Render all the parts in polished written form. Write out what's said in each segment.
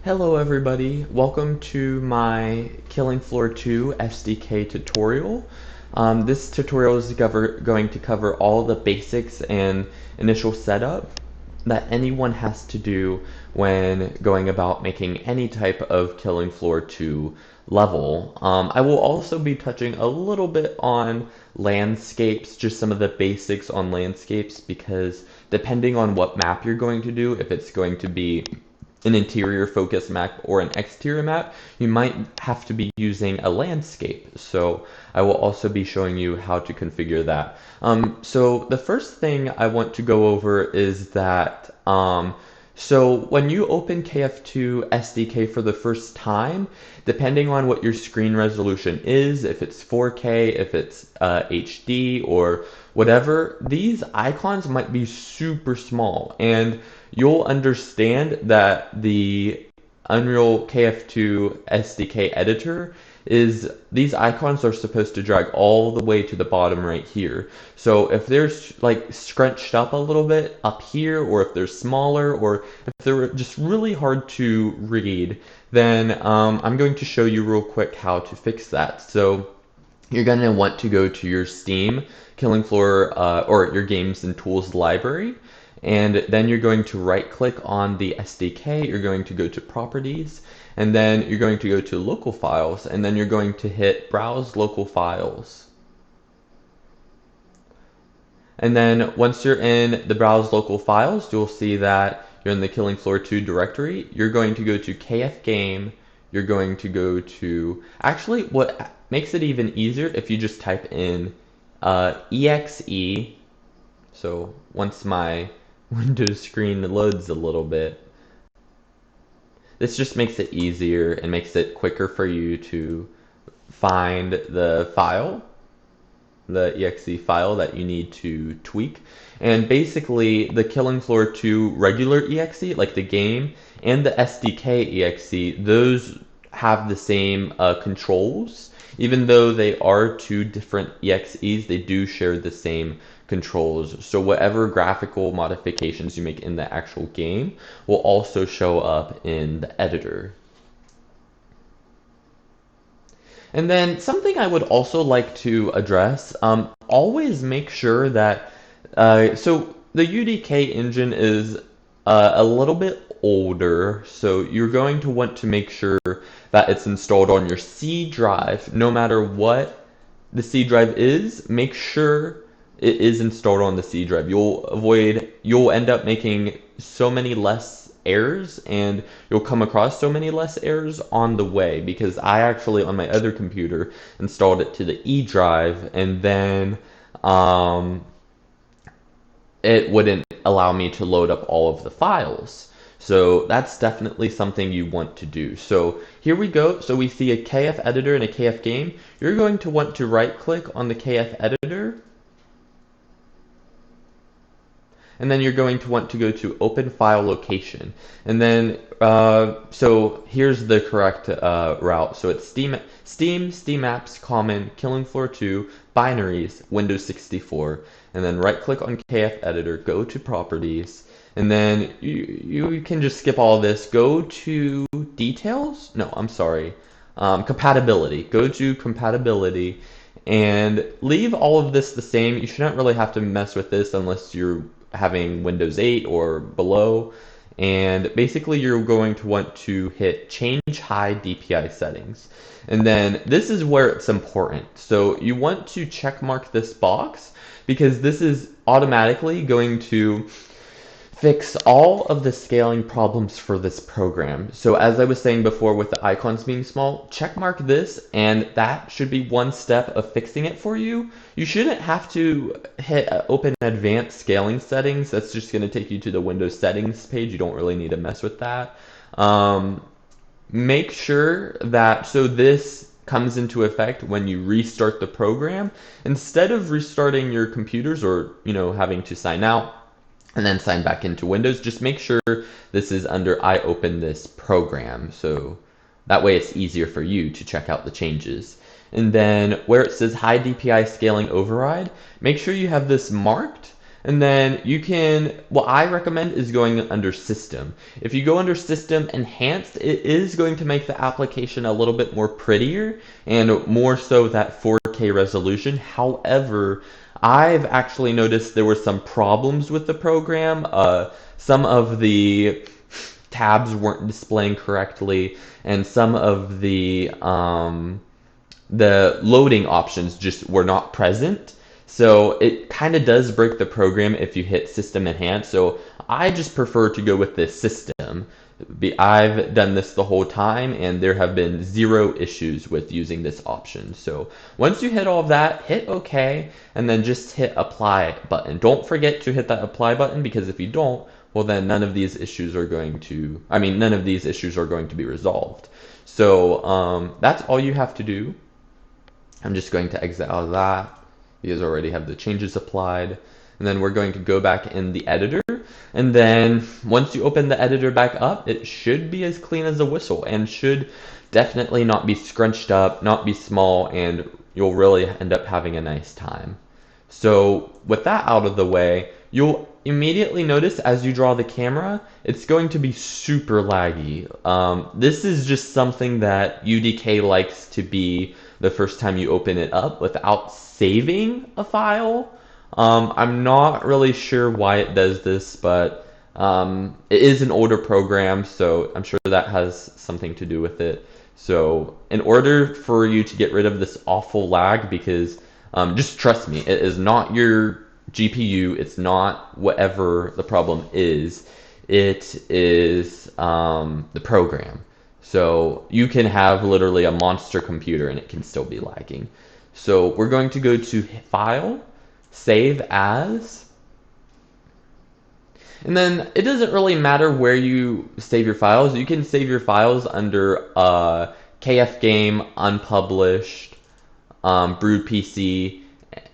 Hello everybody, welcome to my Killing Floor 2 SDK tutorial. This tutorial is going to cover all the basics and initial setup that anyone has to do when going about making any type of Killing Floor 2 level. I will also be touching a little bit on landscapes, just some of the basics on landscapes, because depending on what map you're going to do, if it's going to be an interior focus map or an exterior map, you might have to be using a landscape. So I will also be showing you how to configure that. So the first thing I want to go over is that so when you open KF2 SDK for the first time, depending on what your screen resolution is, if it's 4K, if it's HD, or whatever, these icons might be super small, and you'll understand that the Unreal KF2 SDK editor is these icons are supposed to drag all the way to the bottom right here. So if they're like scrunched up a little bit up here, or if they're smaller, or if they're just really hard to read, then I'm going to show you real quick how to fix that. So you're going to want to go to your Steam Killing Floor or your Games and Tools library, and then you're going to right click on the SDK, you're going to go to Properties, and then you're going to go to Local Files, and then you're going to hit Browse Local Files. And then once you're in the Browse Local Files, you'll see that you're in the Killing Floor 2 directory. You're going to go to KF Game, you're going to go to, actually what makes it even easier if you just type in EXE. So once my Windows screen loads a little bit, this just makes it easier and makes it quicker for you to find the file, the exe file that you need to tweak. And basically the Killing Floor 2 regular exe, like the game, and the SDK exe, those have the same controls. Even though they are two different exes, they do share the same controls. So whatever graphical modifications you make in the actual game will also show up in the editor. And then something I would also like to address, always make sure that, so the UDK engine is a little bit older, so you're going to want to make sure that it's installed on your C drive. No matter what the C drive is, make sure it is installed on the C drive. You'll end up making so many less errors, and you'll come across so many less errors on the way, because I actually on my other computer installed it to the E drive, and then it wouldn't allow me to load up all of the files. So that's definitely something you want to do. So here we go. So we see a KF editor and a KF game. You're going to want to right click on the KF editor, and then you're going to want to go to Open File Location. And then, so here's the correct route. So it's Steam Apps, Common, Killing Floor 2, Binaries, Windows 64. And then right click on KF Editor, go to Properties, and then you can just skip all of this. Go to Details? No, I'm sorry. Compatibility. Go to Compatibility and leave all of this the same. You shouldn't really have to mess with this unless you're having Windows 8 or below. And basically you're going to want to hit Change High DPI Settings. And then this is where it's important. So you want to check mark this box, because this is automatically going to fix all of the scaling problems for this program. So as I was saying before with the icons being small, check mark this, and that should be one step of fixing it for you. You shouldn't have to hit Open Advanced Scaling Settings. That's just going to take you to the Windows Settings page. You don't really need to mess with that. Make sure that, so this comes into effect when you restart the program. Instead of restarting your computers, or having to sign out and then sign back into Windows, just make sure this is under I open this program, so that way it's easier for you to check out the changes. And then where it says high DPI scaling override, make sure you have this marked, And then you can, what I recommend is going under System. If you go under System Enhanced, it is going to make the application a little bit more prettier and more so that 4K resolution. However, I've actually noticed there were some problems with the program. Some of the tabs weren't displaying correctly, and some of the loading options just were not present. So it kind of does break the program if you hit System Enhanced. So I just prefer to go with the System. I've done this the whole time, and there have been 0 issues with using this option. So once you hit all of that, hit OK, and then just hit Apply button. Don't forget to hit that Apply button, because if you don't, well then none of these issues are going to, none of these issues are going to be resolved. So that's all you have to do. I'm just going to exit out of that. You guys already have the changes applied. And then we're going to go back in the editor. And then once you open the editor back up, it should be as clean as a whistle and should definitely not be scrunched up, not be small, and you'll really end up having a nice time. So with that out of the way, you'll immediately notice as you draw the camera, it's going to be super laggy. This is just something that UDK likes to be the first time you open it up without saving a file. I'm not really sure why it does this, but it is an older program, so I'm sure that has something to do with it. So in order for you to get rid of this awful lag, because just trust me, it is not your GPU, it's not whatever the problem is, it is the program. So you can have literally a monster computer and it can still be lagging. So we're going to go to File, Save As, and then it doesn't really matter where you save your files. You can save your files under KF Game, Unpublished, Brood PC,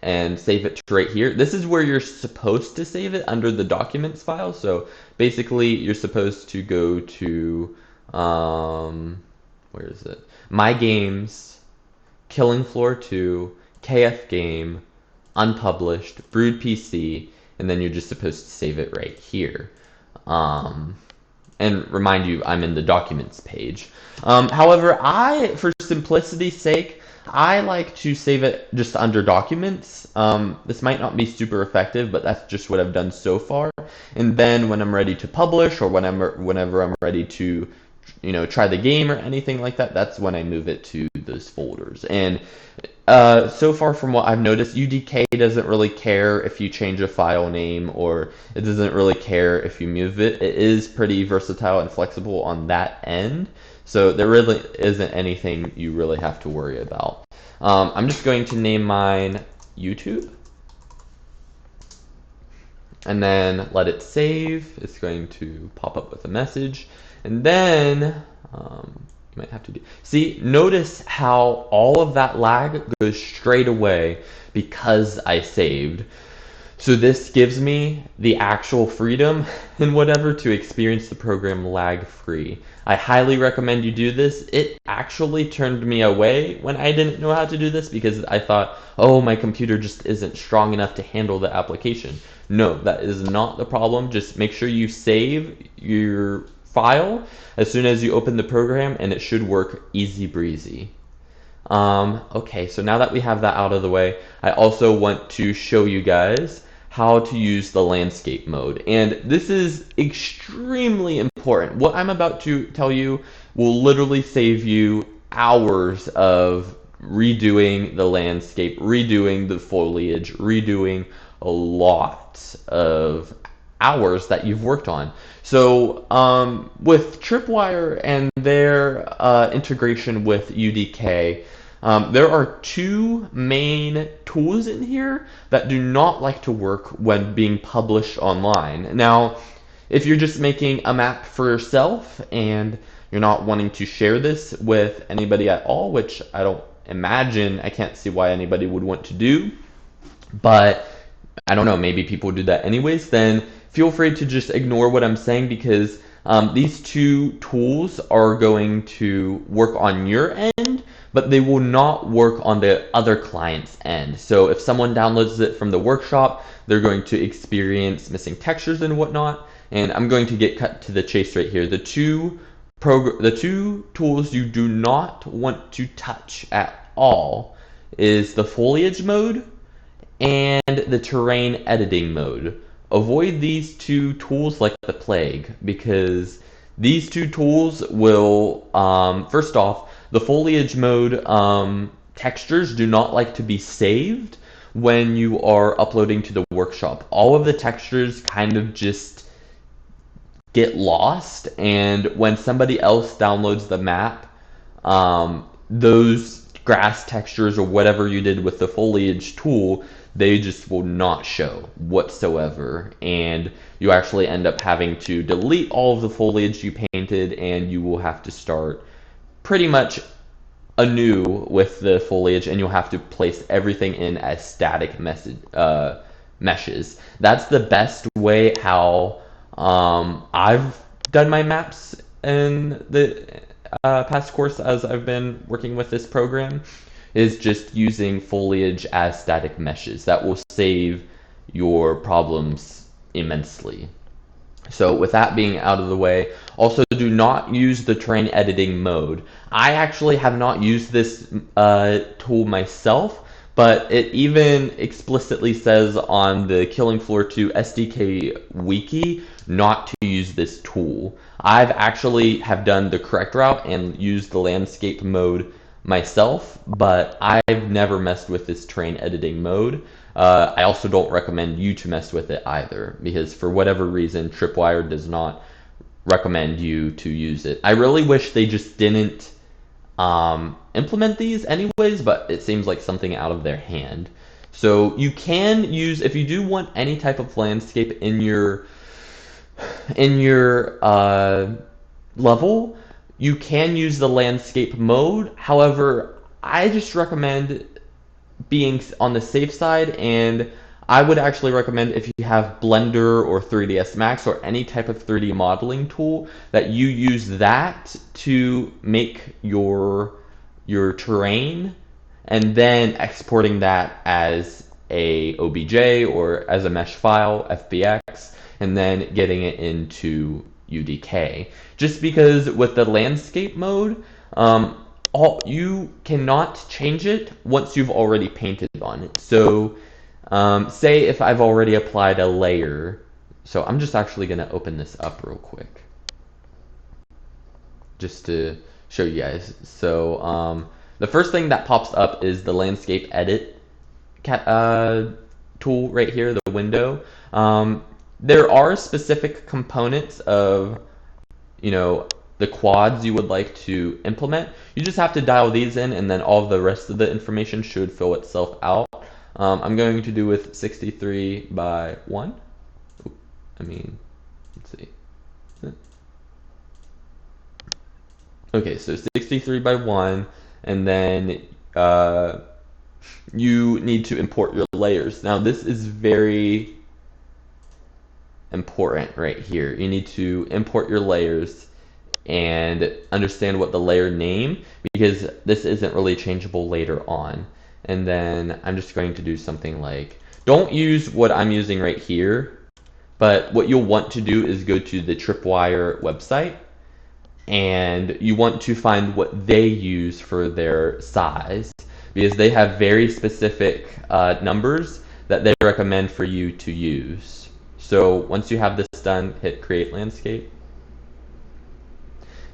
and save it to right here. This is where you're supposed to save it, under the Documents file. So basically you're supposed to go to where is it? My Games, Killing Floor 2, KF Game, Unpublished, Brood PC, and then you're just supposed to save it right here. And remind you, I'm in the Documents page. However, for simplicity's sake, I like to save it just under Documents. This might not be super effective, but that's just what I've done so far. And then when I'm ready to publish, or whenever I'm ready to try the game or anything like that, that's when I move it to those folders. And so far from what I've noticed, UDK doesn't really care if you change a file name, or it doesn't really care if you move it. It is pretty versatile and flexible on that end. So there really isn't anything you really have to worry about. I'm just going to name mine YouTube. And then let it save. It's going to pop up with a message. And then you might have to notice how all of that lag goes straight away because I saved. So this gives me the actual freedom and whatever to experience the program lag free. I highly recommend you do this. It actually turned me away when I didn't know how to do this, because I thought, oh, my computer just isn't strong enough to handle the application. No, that is not the problem. Just make sure you save your file as soon as you open the program, and it should work easy breezy. Okay, so now that we have that out of the way, I also want to show you guys how to use the landscape mode. And this is extremely important. What I'm about to tell you will literally save you hours of redoing the landscape, redoing the foliage, redoing a lot of hours that you've worked on. So with Tripwire and their integration with UDK, there are 2 main tools in here that do not like to work when being published online. Now, if you're just making a map for yourself and you're not wanting to share this with anybody at all, which I don't imagine, I can't see why anybody would want to do, but I don't know, maybe people do that anyways, then feel free to just ignore what I'm saying, because these 2 tools are going to work on your end, but they will not work on the other client's end. So if someone downloads it from the workshop, they're going to experience missing textures and whatnot. And I'm going to get cut to the chase right here. The two tools you do not want to touch at all is the foliage mode and the terrain editing mode. Avoid these two tools like the plague, because these two tools will, first off, the foliage mode textures do not like to be saved when you are uploading to the workshop. All of the textures kind of just get lost, and when somebody else downloads the map, those grass textures or whatever you did with the foliage tool, they just will not show whatsoever, and you actually end up having to delete all of the foliage you painted, and you will have to start pretty much anew with the foliage, and you'll have to place everything in as static meshes. That's the best way how I've done my maps in the past course as I've been working with this program, is just using foliage as static meshes. That will save your problems immensely. So with that being out of the way, also do not use the terrain editing mode. I actually have not used this tool myself, but it even explicitly says on the Killing Floor 2 SDK wiki not to use this tool. I've actually have done the correct route and used the landscape mode myself, but I've never messed with this terrain editing mode. I also don't recommend you to mess with it either, because for whatever reason, Tripwire does not recommend you to use it. I really wish they just didn't implement these anyways, but it seems like something out of their hand. So you can use, if you do want any type of landscape in your level, you can use the landscape mode. However, I just recommend being on the safe side, and I would actually recommend, if you have Blender or 3ds Max or any type of 3D modeling tool, that you use that to make your terrain, and then exporting that as a OBJ or as a mesh file, FBX, and then getting it into UDK. Just because with the landscape mode, you cannot change it once you've already painted on it. So say if I've already applied a layer, so I'm just actually going to open this up real quick just to show you guys. So the first thing that pops up is the landscape edit tool right here, the window. There are specific components of, the quads you would like to implement. You just have to dial these in, and then all of the rest of the information should fill itself out. I'm going to do with 63 by 1. Let's see. Okay, so 63 by 1, and then you need to import your layers. Now this is very important right here. You need to import your layers and understand what the layer name, because this isn't really changeable later on. And then I'm just going to do something like, don't use what I'm using right here, but what you'll want to do is go to the Tripwire website, and you want to find what they use for their size, because they have very specific numbers that they recommend for you to use. So once you have this done, hit create landscape,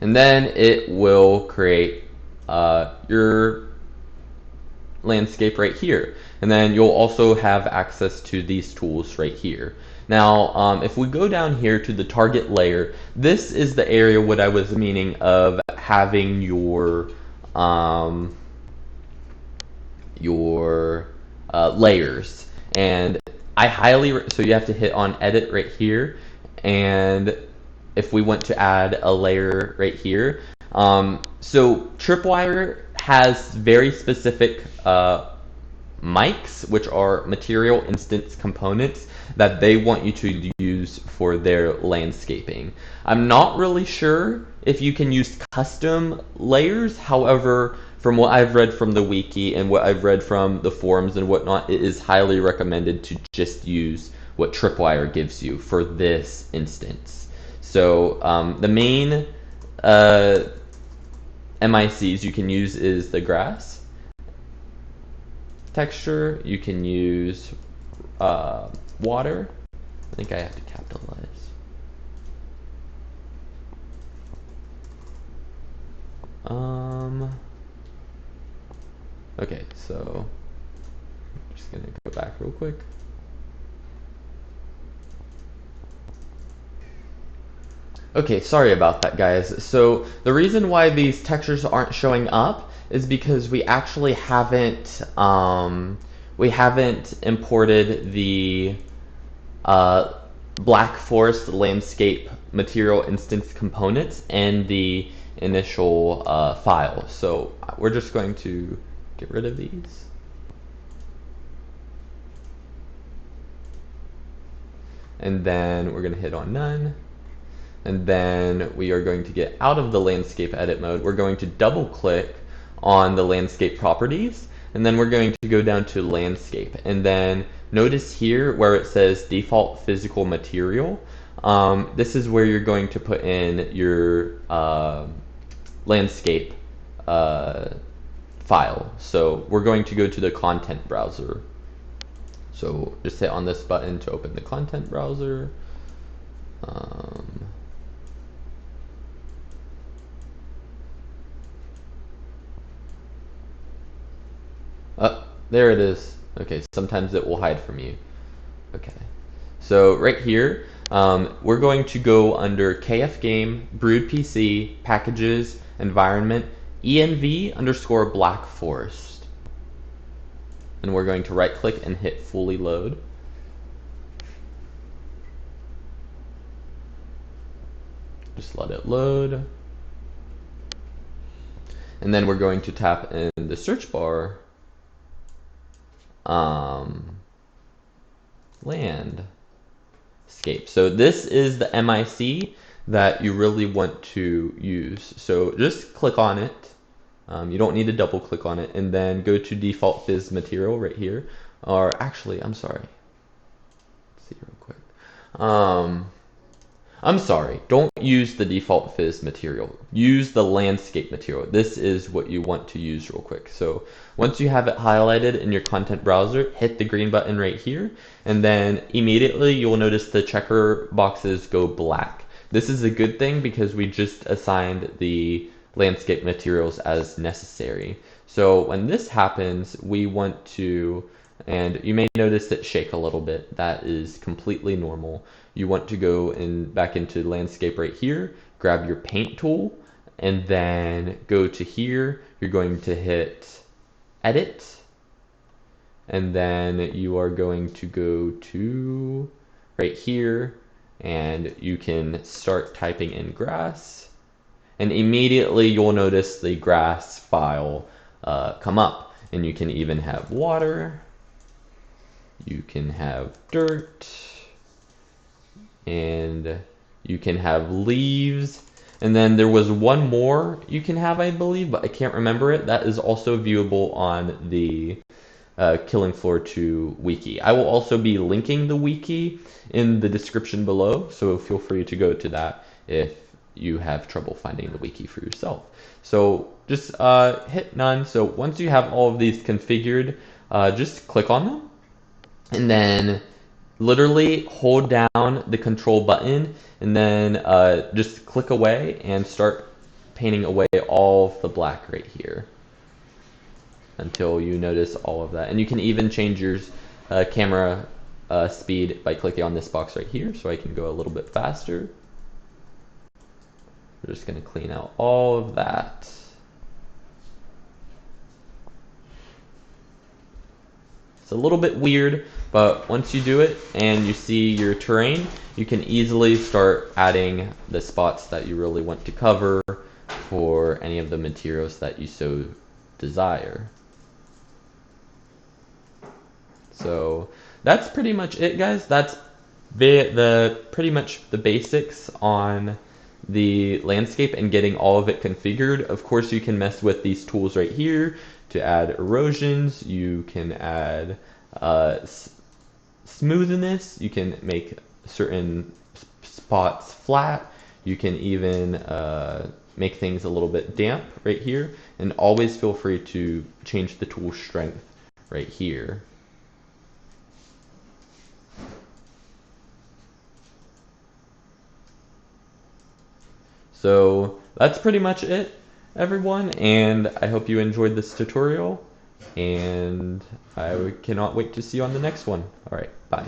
and then it will create your landscape right here. And then you'll also have access to these tools right here. Now, if we go down here to the target layer, this is the area what I was meaning of having your layers. And I highly, so you have to hit on edit right here, and if we want to add a layer right here, so Tripwire has very specific mics, which are material instance components that they want you to use for their landscaping. I'm not really sure if you can use custom layers. However, from what I've read from the wiki and what I've read from the forums and whatnot, it is highly recommended to just use what Tripwire gives you for this instance. So the main MICs you can use is the grass texture. You can use water. I think I have to capitalize. Okay, so I'm just gonna go back real quick. Okay, sorry about that, guys. So the reason why these textures aren't showing up is because we actually haven't imported the Black Forest landscape material instance components and the initial file. So we're just going to get rid of these. And then we're going to hit on none. And then we are going to get out of the landscape edit mode. We're going to double click on the landscape properties, and then we're going to go down to landscape. And then notice here where it says default physical material. This is where you're going to put in your landscape file. So we're going to go to the content browser. So just hit on this button to open the content browser. There it is. Okay, sometimes it will hide from you. Okay, so right here, we're going to go under KF Game, Brood PC, Packages, Environment, env underscore Black Forest. And we're going to right click and hit fully load. Just let it load. And then we're going to tap in the search bar, landscape. So this is the MIC that you really want to use. So just click on it. You don't need to double click on it, and then go to default phys material right here. Or actually, I'm sorry. Let's see real quick. I'm sorry, don't use the default phys material. Use the landscape material. This is what you want to use real quick. So once you have it highlighted in your content browser, hit the green button right here, and then immediately you'll notice the checker boxes go black. This is a good thing because we just assigned the landscape materials as necessary. So when this happens, we want to, and you may notice it shake a little bit. That is completely normal. You want to go back into landscape right here, grab your paint tool, and then go to here. You're going to hit edit, and then you are going to go to right here, and you can start typing in grass, and immediately you'll notice the grass file come up, and you can even have water, you can have dirt, and you can have leaves, and then there was one more you can have, I believe, but I can't remember it. That is also viewable on the Killing Floor 2 wiki. I will also be linking the wiki in the description below, so feel free to go to that if you have trouble finding the wiki for yourself. So just hit none. So once you have all of these configured, just click on them, and then literally hold down the control button, and then just click away and start painting away all of the black right here until you notice all of that. And you can even change your camera speed by clicking on this box right here, so I can go a little bit faster. We're just going to clean out all of that. It's a little bit weird, but once you do it and you see your terrain, you can easily start adding the spots that you really want to cover for any of the materials that you so desire. So that's pretty much it, guys. That's pretty much the basics on the landscape and getting all of it configured. Of course, you can mess with these tools right here to add erosions. You can add smoothness. You can make certain spots flat. You can even make things a little bit damp right here. And always feel free to change the tool strength right here. So that's pretty much it, everyone, and I hope you enjoyed this tutorial, and I cannot wait to see you on the next one. All right, bye.